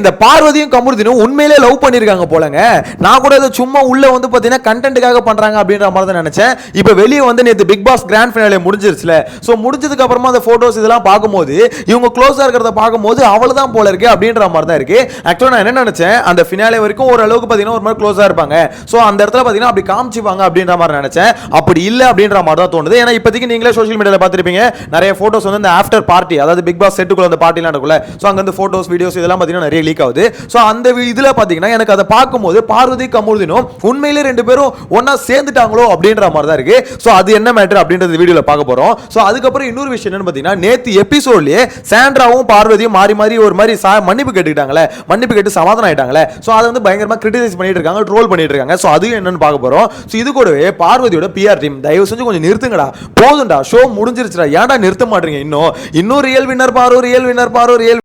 இந்த பார்வதியும் கமருதீனும் உண்மையிலே லவ் பண்ணிருக்காங்க போலங்க. நான் கூட இதை சும்மா உள்ள வந்து பாத்தீங்கன்னா கண்டென்ட்டுக்காக பண்றாங்க அப்படின்ற மாதிரி தான் நினைச்சேன். இப்போ வெளியே வந்து நேற்று பிக் பாஸ் கிராண்ட் ஃபினாலே முடிஞ்சிருச்சுல. ஸோ முடிஞ்சதுக்கு அப்புறமா அந்த போட்டோஸ் இதெல்லாம் பார்க்கும்போது இவங்க க்ளோஸா இருக்கிறத பார்க்கும்போது அவ்வளவுதான் போல இருக்கு அப்படின்ற மாதிரி தான் இருக்கு. ஆக்சுவலா நான் என்ன நினைச்சேன், அந்த ஃபினாலே வரைக்கும் ஓரளவுக்கு பாத்தீங்கன்னா ஒரு மாதிரி க்ளோஸா இருப்பாங்க. ஸோ அந்த இடத்துல பாத்தீங்கன்னா அப்படி காமிச்சுப்பாங்க அப்படின்ற மாதிரி நினைச்சேன். அப்படி இல்ல அப்படின்ற மாதிரி தான் தோணுது. ஏன்னா இப்போதைக்கு நீங்களே சோஷியல் மீடியால பார்த்திருப்பீங்க, நிறைய போட்டோஸ் வந்து இந்த ஆஃப்டர் பார்ட்டி, அதாவது பிக் பாஸ் செட்டுக்குள்ள அந்த பார்ட்டிலாம் இருக்குல்ல. ஸோ அங்க வந்து போட்டோஸ் வீடியோஸ் இதெல்லாம் பாத்தீங்கன்னா நிறைய லீக் ஆகுது. ஸோ அந்த இதுல பாத்தீங்கன்னா எனக்கு அதை பார்க்கும்போது பார்வதி கமருதீனும் உண்மையிலே ரெண்டு பேரும் ஒன்னா சேர்ந்துட்டாங்களோ அப்படின்ற மாதிரி தான் இருக்கு. ஸோ அது என்ன மேட்டர் அப்படின்றது வீடியோல பார்க்க போறோம். ஸோ அதுக்கப்புறம் இன்னொரு விஷயம் என்னன்னு பாத்தீங்கன்னா, நேத்து எபிசோட்லயே சாண்ட்ராவும் பார்வதியும் மாறி மாறி ஒரு மாதிரி மன்னிப்பு கேட்டுக்கிட்டாங்களே, மன்னிப்பு கேட்டு சமாதானம் ஆயிட்டாங்களே. ஸோ அதை வந்து பயங்கரமா கிரிட்டிசைஸ் பண்ணிட்டு இருக்காங்க, ட்ரோல் பண்ணிட்டு இருக்காங்க. ஸோ அது என்னன்னு பார்க்க போறோம். ஸோ இது கூடவே பார்வதியோட பிஆர் டீம் தயவு செஞ்சு கொஞ்சம் நிறுத்துங்கடா, போதும்டா, ஷோ முடிஞ்சிருச்சுடா, ஏன்டா நிறுத்த மாட்டீங்க? இன்னும் ரியல் வின்னர் பாரு, ரியல் வின்னர் பாரு, ரியல்